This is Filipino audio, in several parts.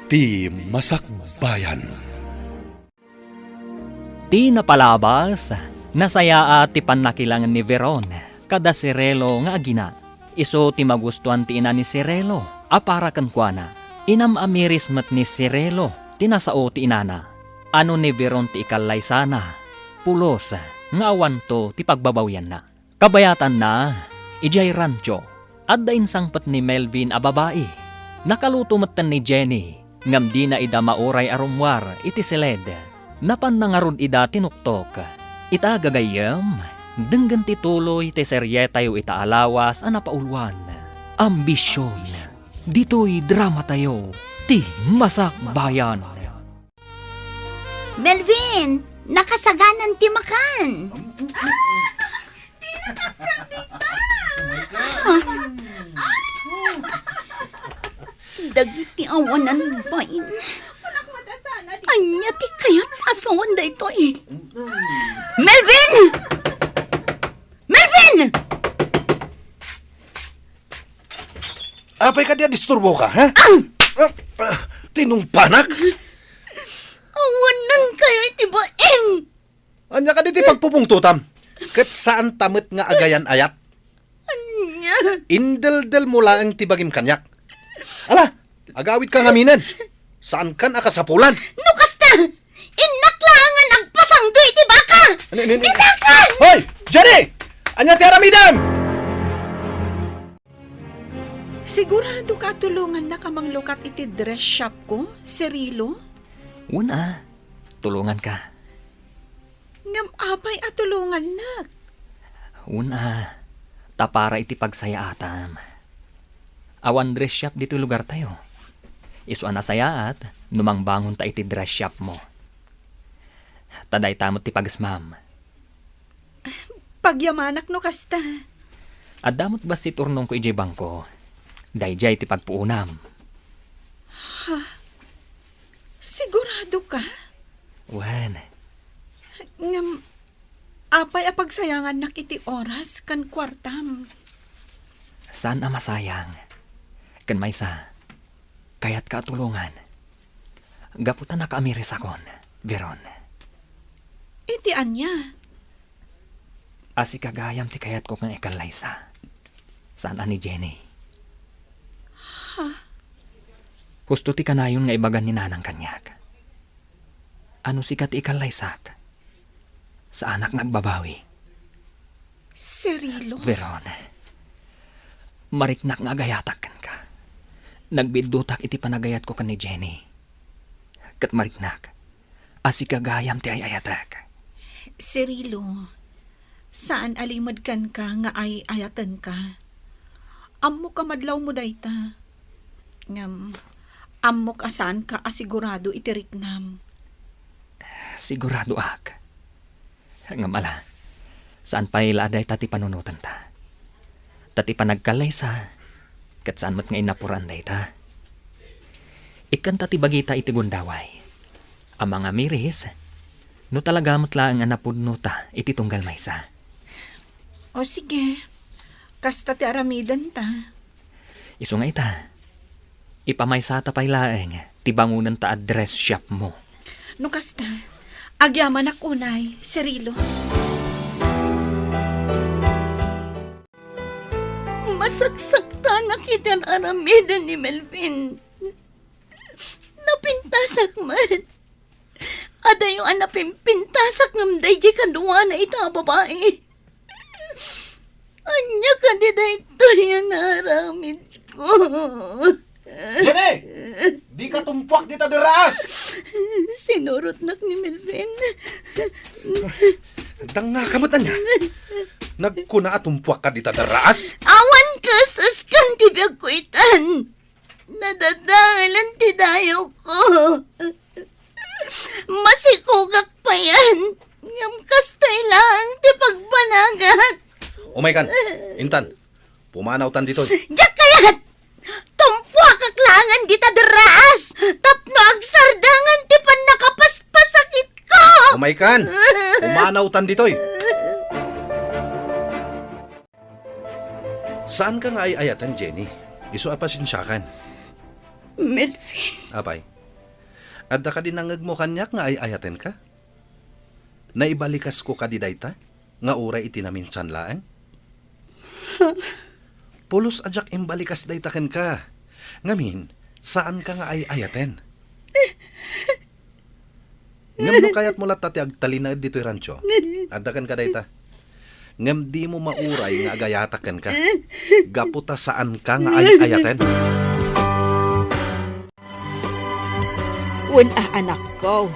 Ti Masakbayan. Ti napalabas, nasaya at ti panakilangan ni Veron, kada Sirelo nga agina. Iso ti magustuhan ti ina ni Sirelo, apara kankwana. Inam amiris mat ni Sirelo, tinasao ti inana. Ano ni Veron ti ikalay sana, pulos, nga awan to ti pagbabawyan na. Kabayatan na, ijay rancho, at dainsangpat ni Melvin a babae. Nakaluto matan ni Jenny, ngam di na ida mauray arumwar iti siled. Napan nangarod ida tinuktok. Ita gagayam, denggan ti tuloy ti seryetayo ita alawas a napaulwan. Ambisyon, dito'y drama tayo, ti Masakbayan. Melvin, nakasaganan ti makan. Dagiti awanan bain. Anya ti kayat asawan da ito eh. Melvin! Melvin! Apay ka diya disturbo ka, ha? Tinungpanak? Awanan kayo iti bain. Anya ka diti pagpupungtutam. Kat saan tamit nga agayan ayat? Anya. Indel-del mula ang tibagim kanyak. Ala, agawit ka ngaminan. Saan kan akasapulan? No kasta! Inaklangan ang pasangdo iti baka! Tinakan! Hoy! Jenny! Anya ti aramidam! Sigurado ka tulungan na kamang lukat iti dress shop ko, Cirilo? Una, tulungan ka. Ngam apay at tulungan nak. Una, tapara iti pagsaya atam. Awan dress shop dito lugar tayo. Isu anasaya at numangbangon ta iti dress shop mo. Taday tamot ti pagasmam. Pagyamanak no kasta. At damot ba si turnong ko ijay bangko? Dayjay ti pagpuunam. Sigurado ka? Wan, Ngam apay a pagsayangan nak iti oras kan kwartam. saan ang masayang? Kan maysa, kayat ka tulungan. Gaputan na kaamiris akon, Veron. Iti anya. Asi kagayam ti kayat ko kang ikalaysa. Saan ani Jenny? Husto ti kanayon nga ibagan ni nanang kanyak. Ano sikat ikalaysak? Sa anak nagbabawi. Cirilo? Veron, mariknak nga gayatak ka. Nagbidutak iti panagayat ko kan ni Jenny. Kat mariknak, asi kagayam ti ayayatak. Cirilo, saan alimad kan ka nga ay ayatan ka? Ammo ka madlaw mo dayta. Ngam, ammo ka saan ka asigurado itiriknam. Sigurado ak. Nga mala, saan pa iladay tati panunutan ta? Tati panagkalay sa, kat saan mat nga inapuran day ta? Ikan tati bagita iti gundaway. Ang mga miris, no talaga matlaang anapudno ta iti tunggal maysa. O sige, kasta ti aramidan ta. Iso nga ita, ipamaysa ta pailaeng, ti bangunan ta address shop mo. No kasta, agyaman ak unay, Cirilo. Masaksakta na kita aramidan ni Melvin. Napintasak man. Adayo ang napimpintasak ng dayjay kaduwa na ita babae. Anya ka di da ito yung naramid ko. Jenny! Di ka tumpuak dita diraas! Sinurot nak ni Melvin. Danga kamatan niya. Nagkuna at tumpuak ka dita diraas? Awan ka saskan tibiyag ko itan. Nadadalan ti dayo ko. Masikugak pa yan. Ngam kastay lang ti pagbanagak. Umaykan, Intan, pumanaw tan dito. Diyak kayat! Tumpwa kaklangan di ta deraas! Tapno agsardangan ti pan nakapaspasakit ko! Umaykan, pumanaw tan dito. Saan ka nga ay ayatan, Jenny? Iso apasensyakan. Melvin, Apay, Adda ka din nangag mo kanyak nga ay ayaten ka? Naibalikas ko ka di dayta? Nga uray itinaminsan laang? Pulos ajak imbalikas dayta ken ka. Ngamin, saan ka nga ay ayaten? Ngam no kayat mo lat tati agtalina dito'y rancho. Adda kan ka dayta. Ngam di mo mauray nga agayataken ka. Gaputa saan ka nga ay ayaten? Wen anak ko,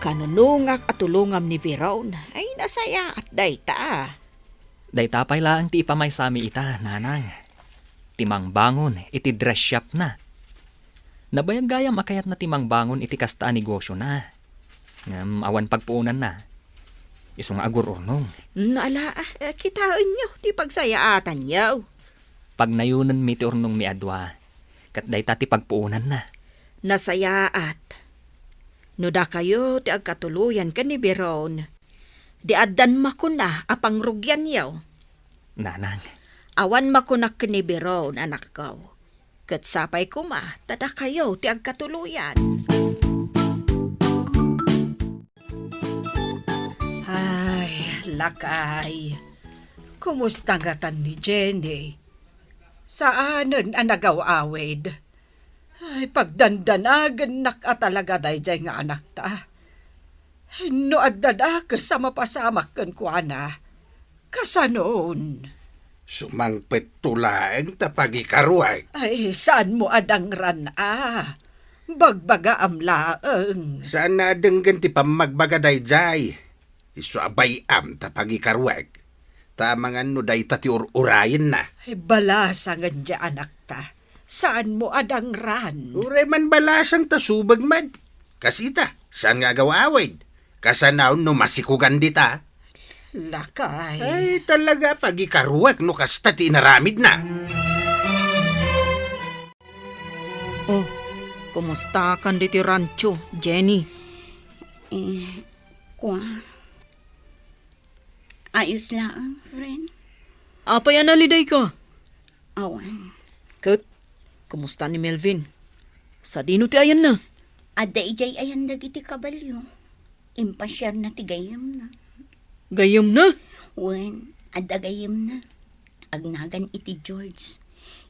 kanunungak at tulungam ni Veron, ay nasaya at dayta. Dayta pay laang ti ipamay sami ita, nanang. Timang bangon, iti dress shop na. Nabayag gayam akayat na timang bangon iti kasta negosyo na. Ngam awan pagpuunan na. Isong agur urnong. Naala, kitaan nyo, ti pagsayaatan nyo. Pag nayunan mi ti urnong mi adwa. Kat dayta ti pagpuunan na. Nasayaat. No da kayo ti agkatuluyan ka ni Veron. Di addan makuna apang rugyan yaw. Nanang, Awan makunak ni Veron, anak ko. Kat sapay kuma, tada kayo ti agkatuluyan. Ay, lakay. Kumusta nga tan ni Jenny? Saanan ang nagaw-awid? Ay, pagdandanagan nak talaga dayjay nga anak ta. No addada sa mapasamak kan kuana. Kasanoon? Sumangpet tulaeng tapagikaruay. Ay, saan mo adang ran Bagbaga am laeng. Saan na denggan ti pamagbagaday jay? Isu abay am tapagikaruay. Tamangan no day tati urayin na. Ay, balasangan dya anak ta. Saan mo adang ran? Uray man balasang tasubag man. Kasita, saan nga gawawid? Kasanaw no masikugan dita. Lakay. Ay talaga pagikaruag no kasta ti inaramid na. Oh, kumusta kan diti rancho, Jenny? Ayos lang, friend. Apa yan naliday ka? Awan. Kat, kumusta ni Melvin? Sa dino ti ayan na? Adda ijay ayan dagiti kabalyo. Impasyar na ti gayam na. Gayom na? Wen, adda gayam na. Agnagan iti George.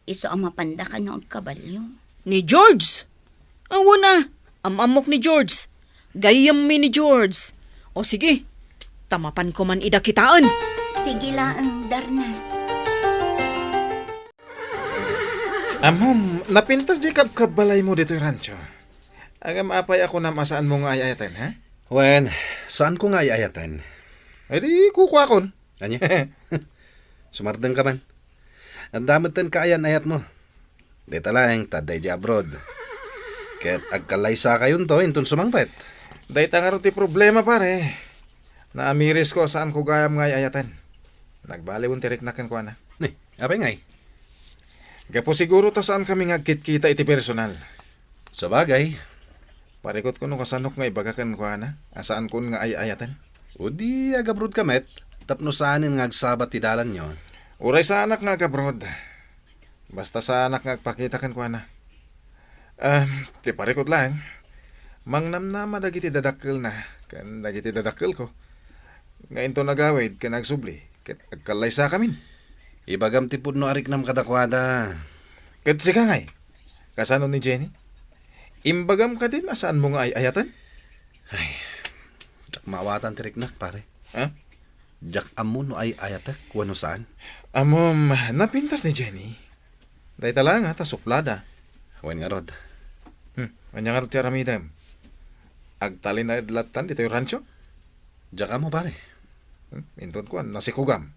Iso ang mapanda ka na og kabalyo. Ni George? Awa na, amok ni George. Gayam mi ni George. O sige, tamapan ko man ida kitaan. Sige lang, Darna. Amom, napintas di kabalay mo dito yung rancho. Agam apay ako na masaan mo nga ayayatin, ha? Wen, saan ko nga ay ayaten? E di kukuha kon. Anya? Sumardeng ka man. Ang damatan ka ayan ayat mo. Dita lang, taday di abroad. Ket agkalaysa kayon to, intun sumangpet. Day tangar ti problema pare. Naamiris ko saan ko gayam nga ayayatin. Nagbaliwon tirik na kan ko na. Ni, apay ngay? Gapo siguro ta saan kami ngagkit-kita iti personal. Sa bagay, Parikot ko no kasanok nga ibagakan ko na. Asaan kun nga ayayatin. o di agabrod kamet, tapno saanin nga agsabat ti dalan nyo. Uray sa anak nga kabrod. Basta sa anak nga agpakita kan ko na. Ti parikot lang. Mangnamnama dagiti dadakkel na. Kan dagiti dadakkel ko. Ngayon to nagawid kan agsubli. Ket agkalay sa kamin. Ibagam ti pudno arik nam kadakwada. Ket sika ngay. Kasano ni Jenny? Imbagam ka din asaan mo nga ay ayatan? Jak maawatan ti riknak pare. Ha? Jak amon no ay ayatek, wano saan? Amom, napintas ni Jenny. Day tala nga, ta suplada. Wen nga rod. Anya nga rin ti aramidam. Agtalin na idlatan dito yung rancho. Jak amo pare. Inton ko, nasikugam.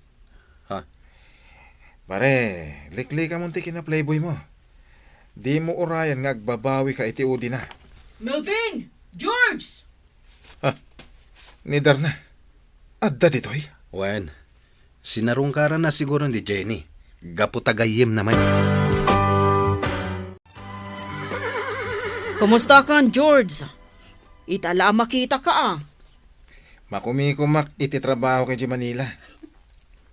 Ha? Pare, likli ka munti kina playboy mo. Di mo urayan nga agbabawi ka iti udi na. Melvin! George! Nidar na. Adda ditoy. Wen, sinarungkaran na siguro ni Jenny. Gaputagayim naman. Kumusta ka, George? Itala makita ka Makumikumak iti trabaho kay Manila.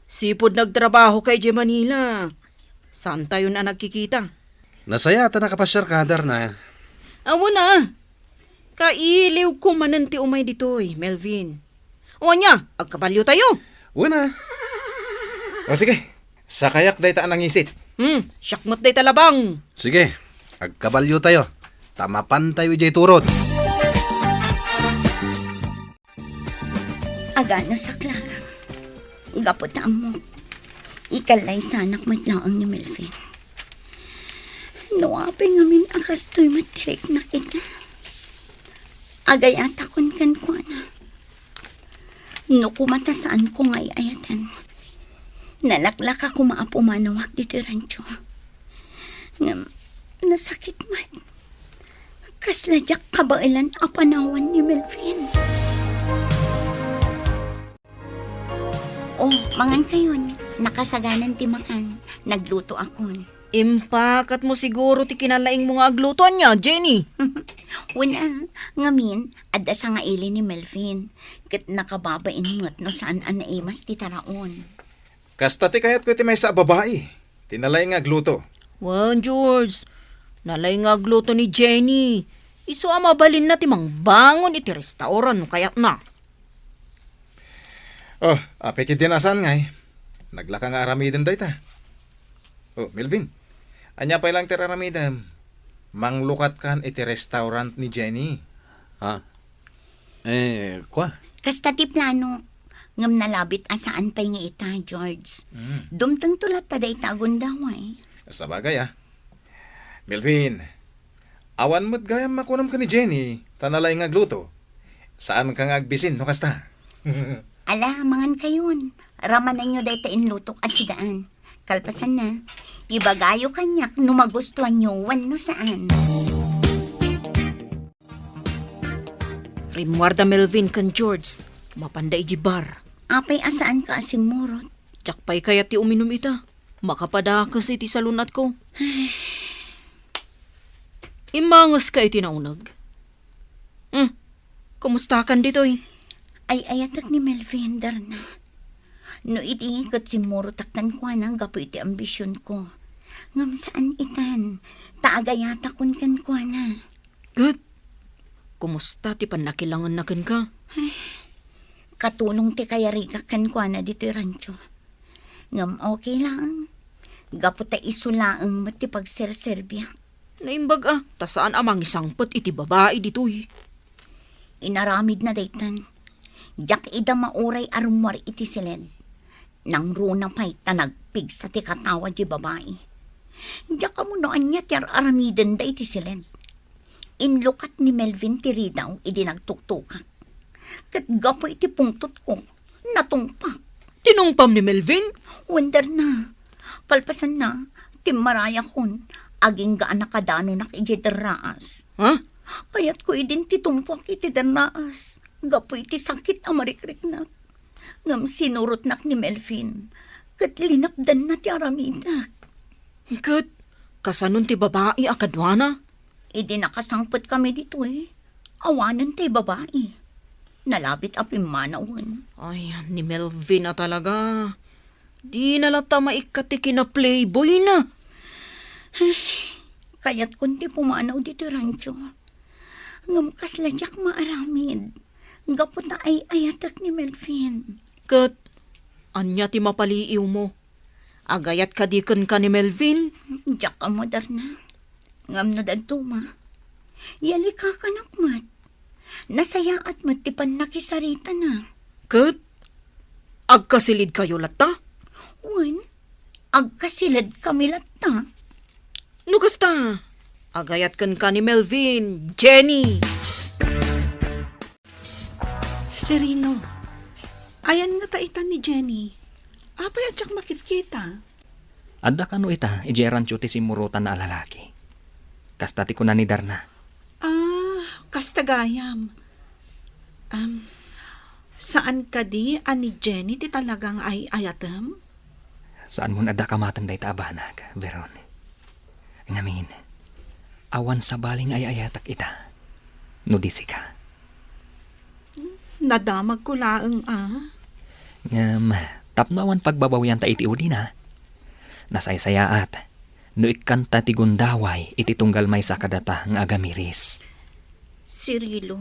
Sipod nagtrabaho kay Manila. Saan tayo na nagkikita? Nasaya ta nakapasyar kadar na. Awo na. Kailiw ko mananti umay ditoy, Melvin. O nya, agkabalyo tayo. Una. O sige, sa kayak day taan ang isit. Syakmat day talabang. Sige, agkabalyo tayo. Tamapan tayo jay turod. Agano sakla. Gapot na mo. Ikalay sanak matlaang ni Melvin. Nuwape ngamin akas to'y matirik na kita. Agayata kon kan ko na. No kumatasaan ko nga'y ayatan. Nalaklak ako maapo manawag dito rancho. Nasakit mat. Kasladyak kabailan apanawan ni Melvin. Oh, mangan kayon. Nakasaganan ti makan. Nagluto akon. Impakat mo siguro ti kinalaing mo nga aglutuan niya, Jenny. Wala, ngamin, adda sa nga ili ni Melvin. Kat nakababain mo't no saan anaimas ti taraon. Kasta ti kayat ko ti may sa babae. Tinalay nga gluto. Wan, George. Nalay nga agluto ni Jenny. Iso amabalin na ti mang bangon iti restauran no kayat na. Oh, apikit din asan nga eh. Naglaka nga aramidem day ta. Oh, Melvin. Anya pa ilang tiraramidem. Manglukat kan iti restaurant ni Jenny. Ha? Kwa? Kasta ti plano, ngam nalabit asaan pa'y nga ita, George. Dumtang tulat taday tagon daway. Sa bagay Melvin, awan mo't gayam makunam ka ni Jenny. Tanalay nga gluto. Saan ka nga agbisin, no kasta? Ala, mangan kayon. Raman na nyo day ta inlutok asidaan. Kalpasan na, ibagayo kanyak no magustuhan nyo wan no saan. Rimwarda Melvin kan George. Mapanday jibar. Apay asaan ka asimurot. Tiyakpay kaya ti uminom ita. Makapadakas iti salunat ko. Imangas ka iti naunag. Kumusta kan ditoy? Ay ayatak ni Melvin, darna. No iti kat si Muro taktan ko na gapo iti ambisyon ko. Ngam saan itan, taagayata kun kan ko na. Good. Kumusta ti panakilangan na kan ka? Katulong ti kaya riga kan ko na dito rancho. Ngam okay lang. Gapo ta isulaang mati pagserserbya. Naimbag tasaan amang isangpot iti babae ditoy. Inaramid na daytan. Jak ida mauray arumwar iti silid. Nang runa pa'y tanagpig sa ti katawa di babae. Jak ka mo noan niya ti aramiden da iti silid. Inlukat ni Melvin ti ridaw idi nagtuktukak. Kat gapo iti pungtot ko. Natungpak. Tinungpam ni Melvin? Wonder na. Kalpasan na. Timaraya kon. Aging gaan nakadano nak iti deraas. Ha? Kaya't ko idin titumpak iti deraas. Gapo iti sakit amarikrik na. Ngam sinurot nak ni Melvin. Kat linapdan na ti aramidak. Kat, kasanon ti babae akadwana? Idi nakasangpot kami dito Awanan ti babae. Nalabit apimanawon. Ay, ni Melvin na talaga. Di nalata maikati na playboy na. Kaya't kunti pumanaw dito rancho. Ngam kasladyak maaramid. Gapo na ay ayatak ni Melvin. Kat, anya ti mapaliiw mo. Agayat kadikan ka ni Melvin. Diyak ka moderna. Ngam na dadtuma. Yali ka kanakmat. Nasaya at matipan nakisarita na. Kat, agkasilid kayo lata? Wan, agkasilad kami lata. Nukasta, agayat kan ka ni Melvin, Jenny. Serino, ayan nga taitan ni Jenny. Apay at siyak makikita. Adda kano ita, ijeran ti simurutan na alalaki. Kastati ko na ni Darna. Kastagayam. Saan ka di, ani Jenny, ti talagang ay ayatem? Saan mo nadda kamatan day tabanag, Veron? Ngamin, awan sa baling ay ayatak ita. Nudisi ka. Nadamag ko laeng Tapno awan pagbabawian ta iti udi na. Nasaysayaat, no ikanta ti gundaway iti tunggal may sakadata ng agamiris. Cirilo,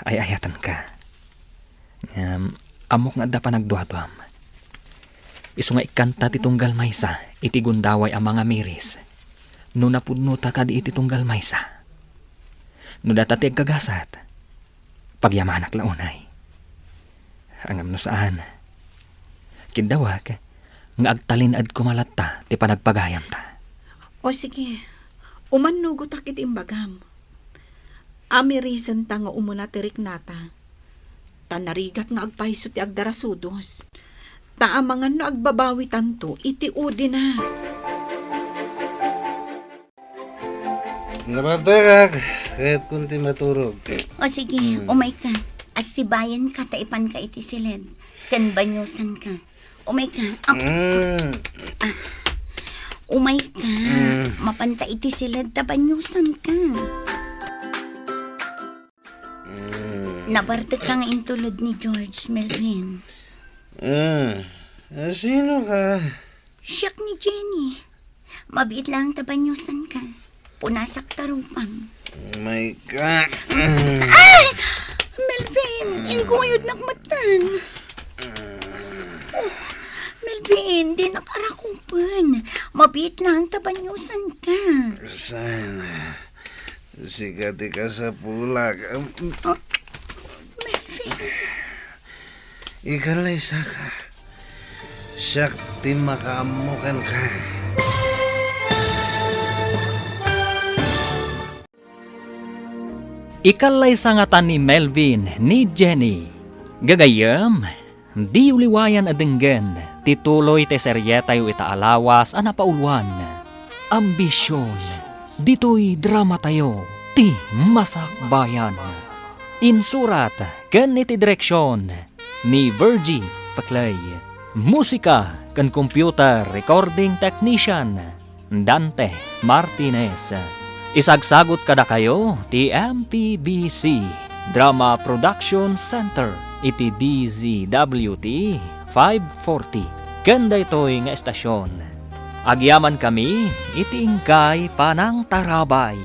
Ay ayatan ka. Amok nga da pa nagduadwam. Isu nga ikanta ti tunggal maysa, iti gundaway ang mga miris. No napudno ta ka di iti tunggal maysa. No datati agkagasat, pagyamanak launay. Angam no saan. Kindawag, nga agtalinad kumalatta ti panagpagayam ta. o sige, umanugo takit imbagam. Amirisan ta nga umuna tirik nata. Tanarigat nga agpaiso ti agdarasudos. Taamangan no agbabawi tanto, iti udi na. Namatagag, kahit kunti maturog. O sige, umay ka. Asibayan ka, taipan ka iti silid. Kan banyusan ka. Umay ka. Umay ka. Mapanta iti silid, tabanyusan ka. Nabartag ka nga intulod ni George Melvin. Sino ka? Siyak ni Jenny. Mabiit lang tabanyusan ka. Punasak tarupang. Oh my God. Melvin, inguyod nakmatan. Oh, Melvin, di nakarakupan. Mabiit lang tabanyusan ka. Sana. Sigati ka sa pulag. Melvin. Ikalay ka. Siyak ti makaamukan ka. Ikalay sangatan ni Melvin ni Jenny. Gagayam, di uliwayan adenggen, tituloy te seryetayo itaalawas anapauluan. Ambisyon, dito'y drama tayo, ti masakbayan. Insurat, ken iti direksyon, ni Virgie Paclay. Musika, ken computer recording technician, Dante Martinez. Isagsagot kada kayo ti MPBC Drama Production Center iti DZWT 540 kanda ito'y nga estasyon. Agyaman kami iti ingkay panang tarabay.